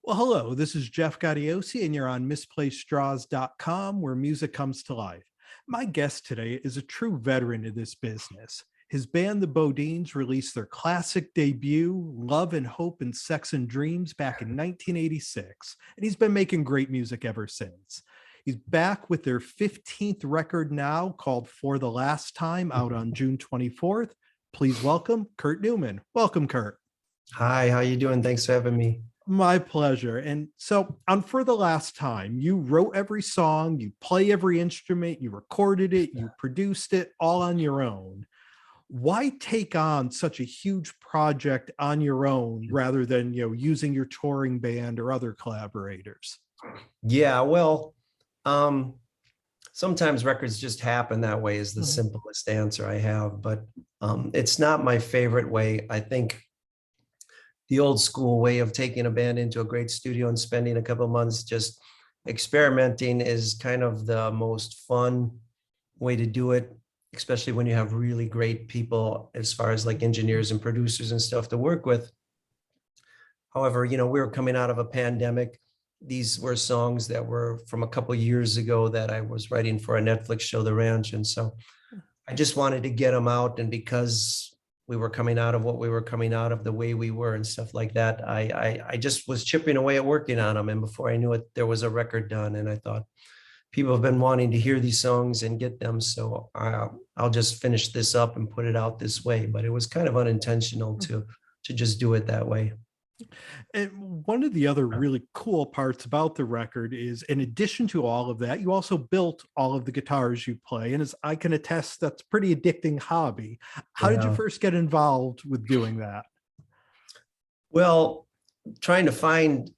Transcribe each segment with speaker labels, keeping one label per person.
Speaker 1: Well, hello, this is Jeff Gaudiosi, and you're on misplacedstraws.com, where music comes to life. My guest today is a true veteran of this business. His band, the BoDeans, released their classic debut, Love and Hope and Sex and Dreams, back in 1986, and he's been making great music ever since. He's back with their 15th record now, called For the Last Time, out on June 24th. Please welcome Kurt Neumann. Welcome, Kurt.
Speaker 2: Hi, how you doing? Thanks for having me.
Speaker 1: My pleasure. And so on For the Last Time, you wrote every song, you play every instrument, you recorded it, you produced it all on your own. Why take on such a huge project on your own rather than, using your touring band or other collaborators?
Speaker 2: Yeah, well, um, sometimes records just happen that way is the simplest answer I have, but it's not my favorite way. I think the old school way of taking a band into a great studio and spending a couple of months just experimenting is kind of the most fun way to do it, especially when you have really great people as far as like engineers and producers and stuff to work with. However, we were coming out of a pandemic. These were songs that were from a couple of years ago that I was writing for a Netflix show, The Ranch. And so I just wanted to get them out. And because we were coming out of what we were coming out of, the way we were and stuff like that, I just was chipping away at working on them. And before I knew it, there was a record done. And I thought, people have been wanting to hear these songs and get them. So I'll just finish this up and put it out this way. But it was kind of unintentional to just do it that way.
Speaker 1: And one of the other really cool parts about the record is, in addition to all of that, you also built all of the guitars you play. And as I can attest, that's a pretty addicting hobby. How did you
Speaker 2: Yeah.
Speaker 1: first get involved with doing that?
Speaker 2: Well, trying to find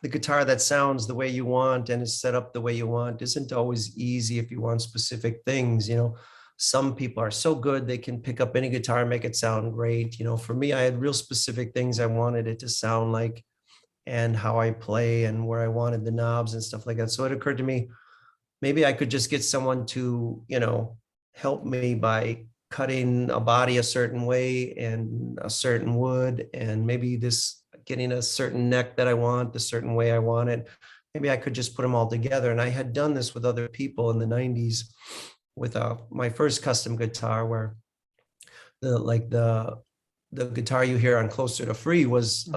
Speaker 2: the guitar that sounds the way you want and is set up the way you want isn't always easy if you want specific things. Some people are so good they can pick up any guitar and make it sound great. For me, I had real specific things I wanted it to sound like and how I play and where I wanted the knobs and stuff like that. So it occurred to me, maybe I could just get someone to, help me by cutting a body a certain way and a certain wood, and maybe getting a certain neck that I want, the certain way I want it. Maybe I could just put them all together. And I had done this with other people in the 90s with my first custom guitar, where the guitar you hear on Closer to Free was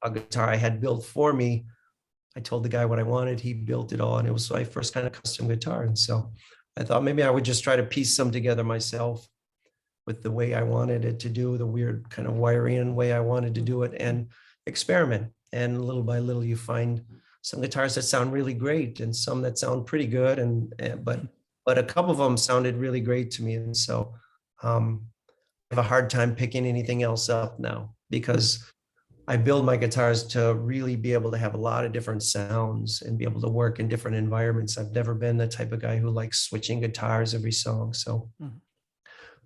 Speaker 2: a guitar I had built for me. I told the guy what I wanted, he built it all, and it was my first kind of custom guitar. And so I thought maybe I would just try to piece some together myself with the way I wanted it to do, the weird kind of wiring and way I wanted to do it, and experiment. And little by little, you find some guitars that sound really great and some that sound pretty good. But a couple of them sounded really great to me. And so I have a hard time picking anything else up now, because I build my guitars to really be able to have a lot of different sounds and be able to work in different environments. I've never been the type of guy who likes switching guitars every song. So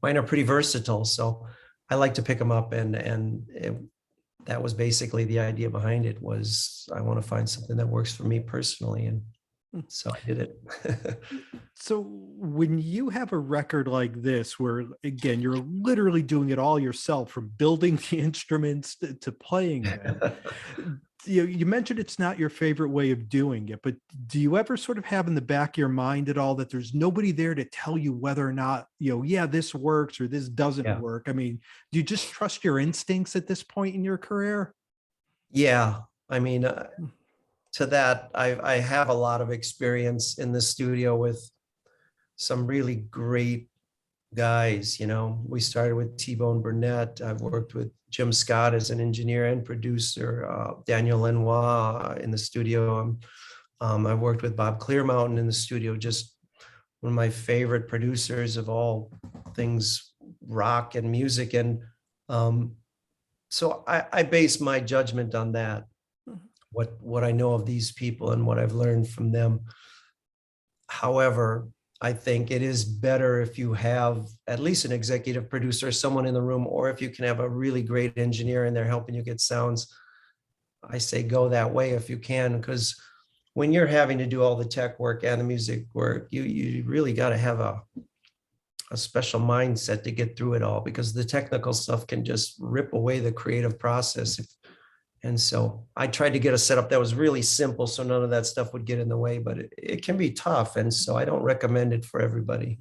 Speaker 2: mine are pretty versatile. So I like to pick them up, that was basically the idea behind it. Was I want to find something that works for me personally, and so I did it.
Speaker 1: So when you have a record like this, where again, you're literally doing it all yourself, from building the instruments to playing them, you mentioned it's not your favorite way of doing it, but do you ever sort of have in the back of your mind at all that there's nobody there to tell you whether or not, this works or this doesn't work? I mean, do you just trust your instincts at this point in your career?
Speaker 2: Yeah. I mean, to that, I have a lot of experience in the studio with some really great guys. We started with T-Bone Burnett. I've worked with Jim Scott as an engineer and producer, Daniel Lenoir in the studio. I've worked with Bob Clearmountain in the studio, just one of my favorite producers of all things rock and music. And so I base my judgment on that, what I know of these people and what I've learned from them. However, I think it is better if you have at least an executive producer, someone in the room, or if you can have a really great engineer in there helping you get sounds. I say go that way if you can, because when you're having to do all the tech work and the music work, you really got to have a special mindset to get through it all, because the technical stuff can just rip away the creative process And so I tried to get a setup that was really simple so none of that stuff would get in the way, but it can be tough. And so I don't recommend it for everybody.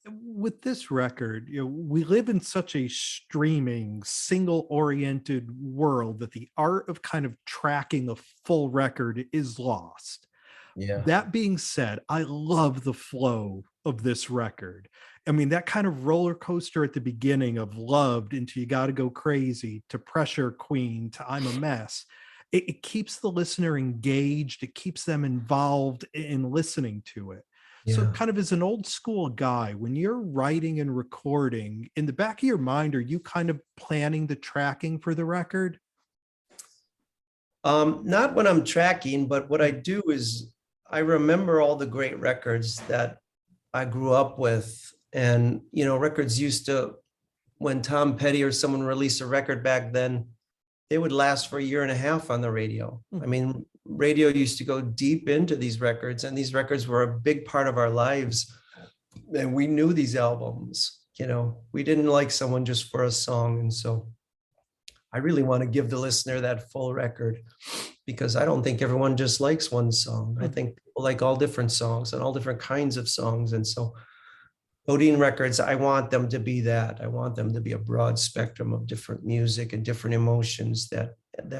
Speaker 1: With this record, we live in such a streaming, single-oriented world that the art of kind of tracking a full record is lost.
Speaker 2: Yeah.
Speaker 1: That being said, I love the flow of this record. I mean, that kind of roller coaster at the beginning of Loved into You Gotta Go Crazy to Pressure Queen to I'm a Mess. It keeps the listener engaged. It keeps them involved in listening to it. So,
Speaker 2: Yeah.
Speaker 1: kind of as an old school guy, when you're writing and recording, in the back of your mind, are you kind of planning the tracking for the record?
Speaker 2: Not when I'm tracking, but what I do is I remember all the great records that I grew up with. And, records used to, when Tom Petty or someone released a record back then, they would last for a year and a half on the radio. I mean, radio used to go deep into these records, and these records were a big part of our lives. And we knew these albums, we didn't like someone just for a song. And so I really want to give the listener that full record, because I don't think everyone just likes one song. I think people like all different songs and all different kinds of songs. And so BoDean records, I want them to be that. I want them to be a broad spectrum of different music and different emotions that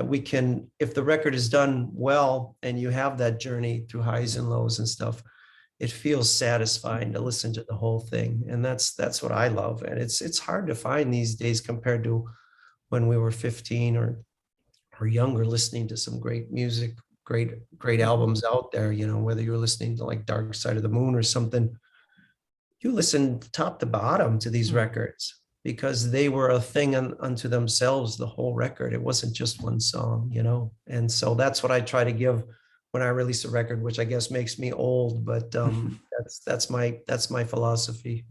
Speaker 2: we can, if the record is done well and you have that journey through highs and lows and stuff, it feels satisfying to listen to the whole thing. And that's what I love. And it's hard to find these days compared to when we were 15 or younger, listening to some great music, great albums out there, whether you're listening to like Dark Side of the Moon or something. You listen top to bottom to these records because they were a thing unto themselves, the whole record. It wasn't just one song, And so that's what I try to give when I release a record, which I guess makes me old, but that's my philosophy.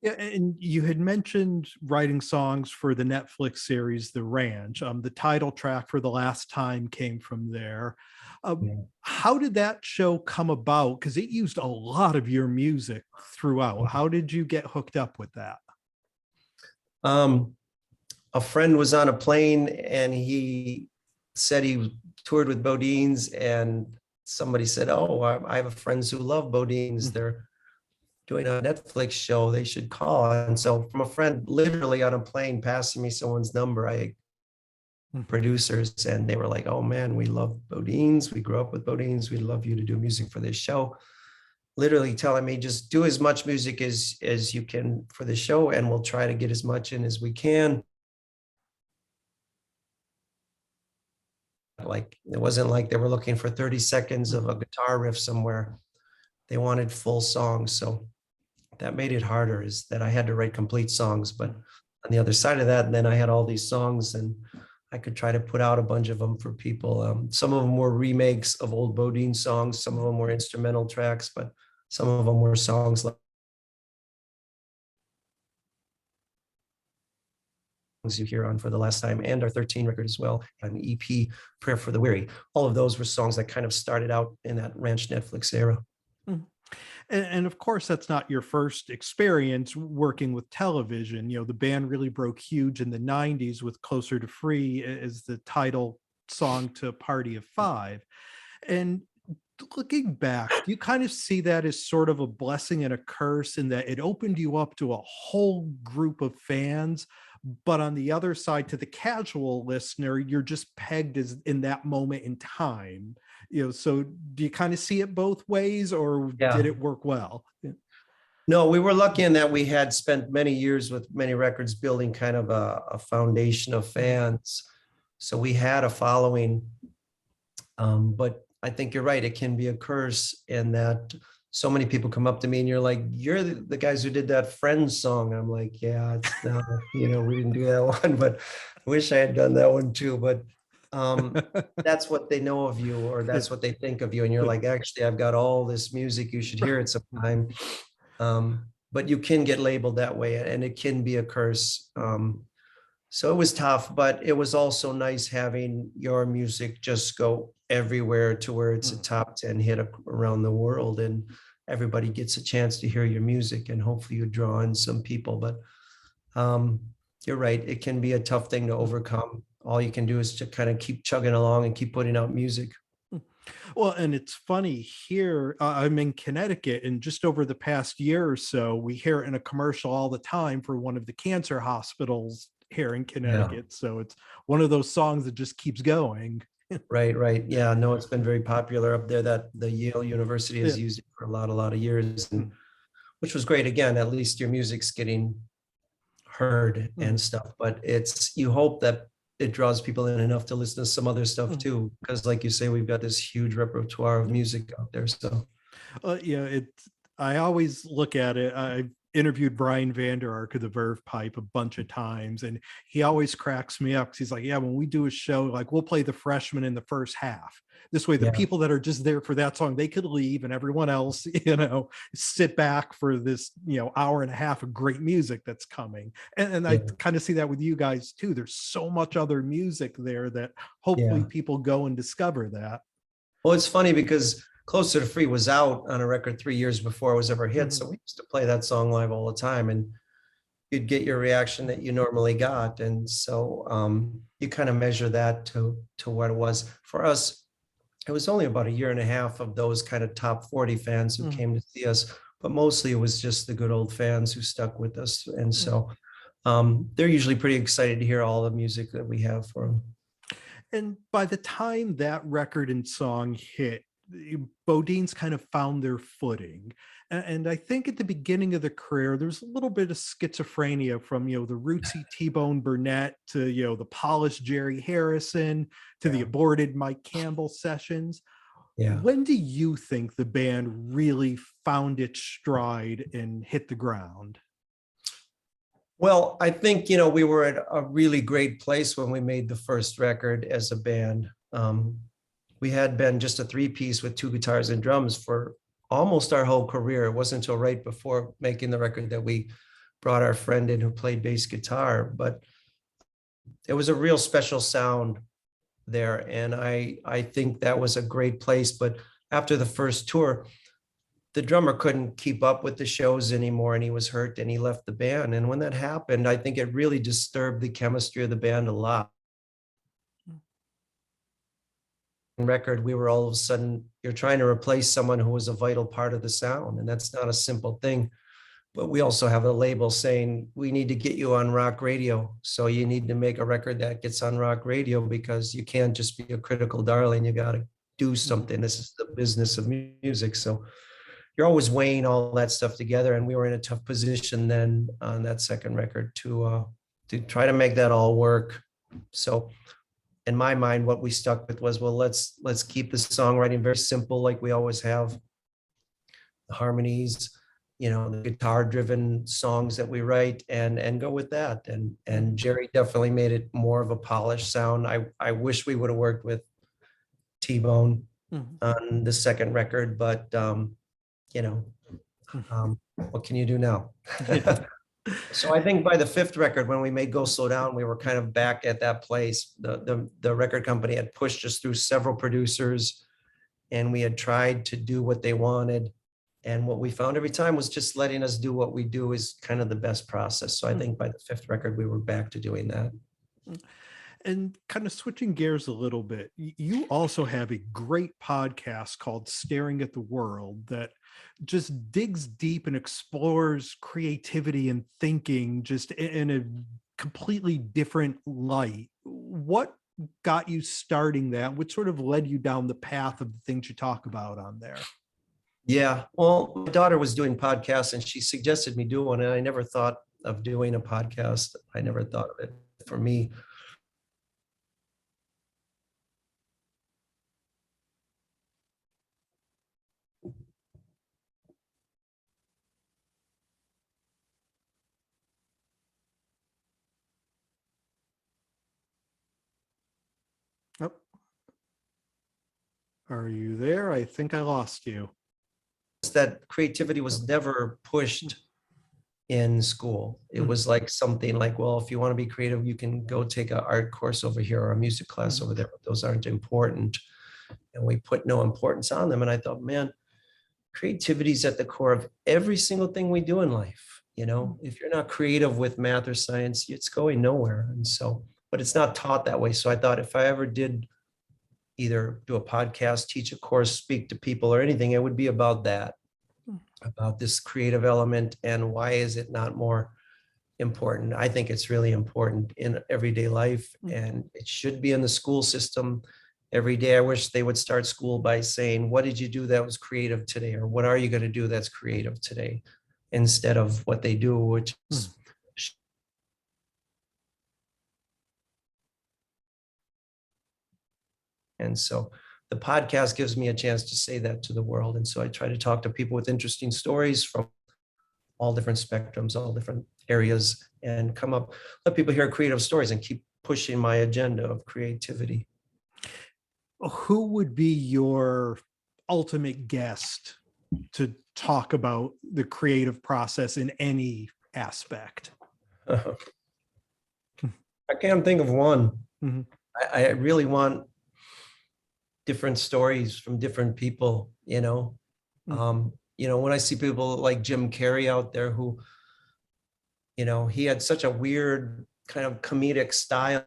Speaker 1: Yeah, and you had mentioned writing songs for the Netflix series The Ranch. The title track for The Last Time came from there.
Speaker 2: Yeah.
Speaker 1: How did that show come about? Because it used a lot of your music throughout. How did you get hooked up with that?
Speaker 2: A friend was on a plane and he said he toured with BoDeans, and somebody said, "Oh, I have friends who love BoDeans. They're doing a Netflix show. They should call." And so from a friend literally on a plane passing me someone's number, I producers, and they were like, "Oh man, we love BoDeans. We grew up with BoDeans. We'd love you to do music for this show." Literally telling me, just do as much music as you can for the show, and we'll try to get as much in as we can. Like, it wasn't like they were looking for 30 seconds of a guitar riff somewhere. They wanted full songs. So that made it harder, is that I had to write complete songs. But on the other side of that, and then I had all these songs, and I could try to put out a bunch of them for people. Some of them were remakes of old BoDeans songs. Some of them were instrumental tracks, but some of them were songs like you hear on For the Last Time and our 13 record as well, an EP, Prayer for the Weary. All of those were songs that kind of started out in that Ranch Netflix era.
Speaker 1: And of course, that's not your first experience working with television. The band really broke huge in the 90s with Closer to Free as the title song to Party of Five. And looking back, do you kind of see that as sort of a blessing and a curse in that it opened you up to a whole group of fans? But on the other side, to the casual listener, you're just pegged as in that moment in time. So do you kind of see it both ways, or did
Speaker 2: Yeah.
Speaker 1: it work well?
Speaker 2: No, we were lucky in that we had spent many years with many records building kind of a foundation of fans. So we had a following. But I think you're right. It can be a curse in that so many people come up to me and you're like, "You're the guys who did that Friends song." I'm like, "Yeah, it's not, we didn't do that one, but I wish I had done that one too." But that's what they know of you, or that's what they think of you. And you're like, "Actually, I've got all this music. You should hear it sometime." But you can get labeled that way, and it can be a curse. So it was tough, but it was also nice having your music just go everywhere to where it's a top 10 hit around the world, and everybody gets a chance to hear your music, and hopefully you draw in some people. But you're right, it can be a tough thing to overcome. all you can do is to kind of keep chugging along and keep putting out music.
Speaker 1: Well, and it's funny here. I'm in Connecticut, and just over the past year or so, we hear it in a commercial all the time for one of the cancer hospitals here in
Speaker 2: Yeah.
Speaker 1: Connecticut. So it's one of those songs that just keeps going.
Speaker 2: Right, right. Yeah, no, it's been very popular up there. That the Yale University
Speaker 1: Yeah.
Speaker 2: has used it for a lot of years, and
Speaker 1: Mm,
Speaker 2: which was great. Again, at least your music's getting heard and
Speaker 1: mm,
Speaker 2: stuff, but it's, you hope that it draws people in enough to listen to some other stuff
Speaker 1: mm,
Speaker 2: too, because like you say, we've got this huge repertoire of
Speaker 1: yeah.
Speaker 2: music out there. So
Speaker 1: Yeah, I always look at it. I've interviewed Brian Vander Ark of the Verve Pipe a bunch of times, and he always cracks me up because he's like, "Yeah, when we do a show, like we'll play the freshmen in the first half. This way, the
Speaker 2: yeah,
Speaker 1: people that are just there for that song, they could leave, and everyone else, sit back for this, hour and a half of great music that's coming." And I
Speaker 2: yeah,
Speaker 1: kind of see that with you guys too. There's so much other music there that hopefully
Speaker 2: yeah.
Speaker 1: people go and discover that.
Speaker 2: Well, it's funny because Closer to Free was out on a record 3 years before it was ever hit.
Speaker 1: Mhm.
Speaker 2: So we used to play that song live all the time, and you'd get your reaction that you normally got. And so you kind of measure that to what it was. For us, it was only about a year and a half of those kind of top 40 fans who
Speaker 1: Mhm.
Speaker 2: came to see us, but mostly it was just the good old fans who stuck with us. And
Speaker 1: Mhm.
Speaker 2: so they're usually pretty excited to hear all the music that we have for them.
Speaker 1: And by the time that record and song hit, BoDeans kind of found their footing. And I think at the beginning of the career, there's a little bit of schizophrenia from, the rootsy T-Bone Burnett to, the polished Jerry Harrison to the
Speaker 2: Yeah.
Speaker 1: aborted Mike Campbell sessions.
Speaker 2: Yeah.
Speaker 1: When do you think the band really found its stride and hit the ground?
Speaker 2: Well, I think, we were at a really great place when we made the first record as a band. We had been just a three-piece with two guitars and drums for almost our whole career. It wasn't until right before making the record that we brought our friend in who played bass guitar. But it was a real special sound there, and I think that was a great place. But after the first tour, the drummer couldn't keep up with the shows anymore, and he was hurt, and he left the band. And when that happened, I think it really disturbed the chemistry of the band a lot. Record, we were all of a sudden, you're trying to replace someone who was a vital part of the sound, and that's not a simple thing. But we also have a label saying we need to get you on rock radio, so you need to make a record that gets on rock radio, because you can't just be a critical darling, you got to do
Speaker 1: Mhm.
Speaker 2: something. This is the business of music. So you're always weighing all that stuff together, and we were in a tough position then on that second record to try to make that all work. So in my mind, what we stuck with was, well, let's keep the songwriting very simple, like we always have. The harmonies, the guitar driven songs that we write, and go with that. And
Speaker 1: Mhm.
Speaker 2: Jerry definitely made it more of a polished sound. I wish we would have worked with T-Bone
Speaker 1: Mhm.
Speaker 2: on the second record, but you know,
Speaker 1: Mhm.
Speaker 2: what can you do now?
Speaker 1: Yeah.
Speaker 2: So I think by the fifth record, when we made Go Slow Down, we were kind of back at that place. The record company had pushed us through several producers, and we had tried to do what they wanted. And what we found every time was just letting us do what we do is kind of the best process. So I think by the fifth record, we were back to doing that.
Speaker 1: And kind of switching gears a little bit, you also have a great podcast called Staring at the World that just digs deep and explores creativity and thinking just in a completely different light. What got you starting that? What sort of led you down the path of the things you talk about on there?
Speaker 2: Yeah. Well, my daughter was doing podcasts and she suggested me do one. And I never thought of doing a podcast. I never thought of it for me.
Speaker 1: Oh, are you there? I think I lost you.
Speaker 2: That creativity
Speaker 1: Oh,
Speaker 2: was never pushed in school. It
Speaker 1: mhm,
Speaker 2: was like something like, well, if you want to be creative, you can go take an art course over here or a music class
Speaker 1: mhm,
Speaker 2: over there. But those aren't important. And we put no importance on them. And I thought, man, creativity is at the core of every single thing we do in life.
Speaker 1: mhm,
Speaker 2: If you're not creative with math or science, it's going nowhere. And so but it's not taught that way. So I thought if I ever did either do a podcast, teach a course, speak to people or anything, it would be about that, about this creative element and why is it not more important. I think it's really important in everyday life, and it should be in the school system every day. I wish they would start school by saying, what did you do that was creative today? Or what are you going to do that's creative today? Instead of what they do, which is and so the podcast gives me a chance to say that to the world. And so I try to talk to people with interesting stories from all different spectrums, all different areas, and let people hear creative stories and keep pushing my agenda of creativity.
Speaker 1: Who would be your ultimate guest to talk about the creative process in any aspect?
Speaker 2: I can't think of one.
Speaker 1: Mm-hmm.
Speaker 2: I really want different stories from different people, when I see people like Jim Carrey out there who, he had such a weird kind of comedic style.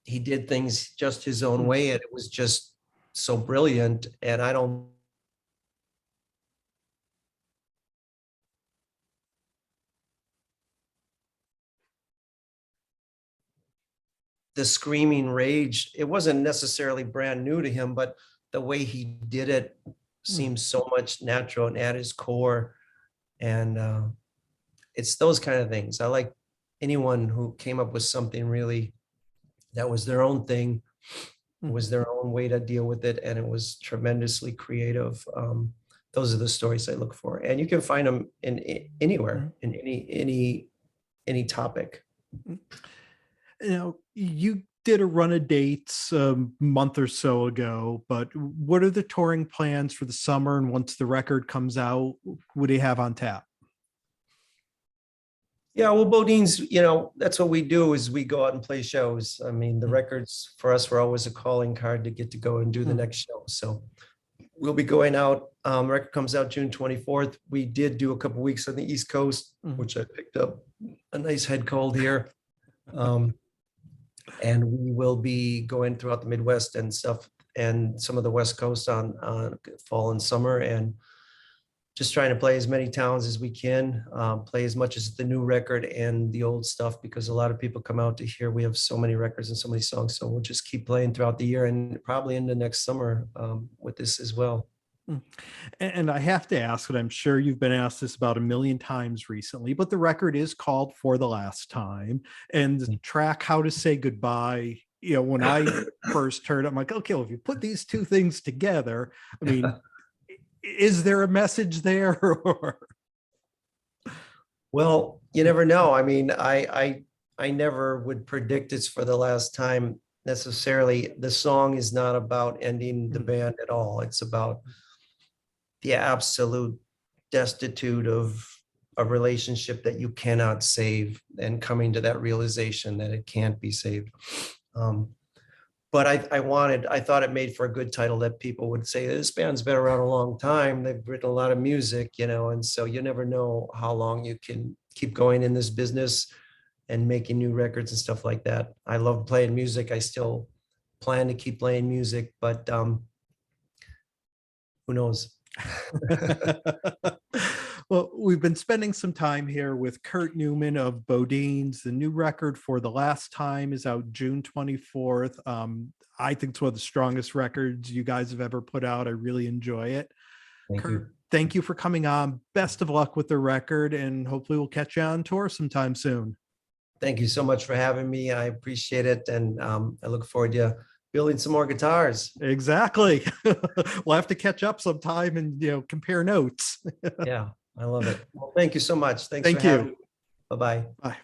Speaker 2: He did things just his own way, and it was just so brilliant. And the screaming rage, it wasn't necessarily brand new to him, but the way he did it seems so much natural and at his core. And it's those kind of things. I like anyone who came up with something really that was their own thing, was their own way to deal with it, and it was tremendously creative. Those are the stories I look for, and you can find them in anywhere, in any topic.
Speaker 1: You did a run of dates a month or so ago, but what are the touring plans for the summer? And once the record comes out, what do you have on tap?
Speaker 2: Yeah, well, BoDeans, that's what we do is we go out and play shows. I mean, the records for us were always a calling card to get to go and do the next show. So we'll be going out. Record comes out June 24th. We did do a couple weeks on the East Coast, which I picked up a nice head cold here. And we will be going throughout the Midwest and stuff, and some of the West Coast on fall and summer, and just trying to play as many towns as we can, play as much as the new record and the old stuff, because a lot of people come out to hear we have so many records and so many songs. So we'll just keep playing throughout the year and probably into next summer with this as well.
Speaker 1: And I have to ask, and I'm sure you've been asked this about a million times recently, but the record is called For the Last Time. And the track How to Say Goodbye, when I first heard it, I'm like, okay, well, if you put these two things together, I mean, is there a message there?
Speaker 2: Well, you never know. I mean, I never would predict it's for the last time necessarily. The song is not about ending the band at all. It's about the absolute destitute of a relationship that you cannot save, and coming to that realization that it can't be saved. But I thought it made for a good title that people would say, this band's been around a long time. They've written a lot of music, and so you never know how long you can keep going in this business and making new records and stuff like that. I love playing music. I still plan to keep playing music, but who knows?
Speaker 1: Well, we've been spending some time here with Kurt Neumann of BoDeans. The new record For the Last Time is out June 24th. I think it's one of the strongest records you guys have ever put out. I really enjoy it. Kurt, thank you for coming on. Best of luck with the record, and hopefully we'll catch you on tour sometime soon.
Speaker 2: Thank you so much for having me. I appreciate it. And I look forward to building some more guitars.
Speaker 1: Exactly. We'll have to catch up sometime and compare notes.
Speaker 2: Yeah, I love it. Well, thank you so much. Thanks
Speaker 1: Thank
Speaker 2: for having
Speaker 1: you.
Speaker 2: me. Bye-bye.
Speaker 1: Bye.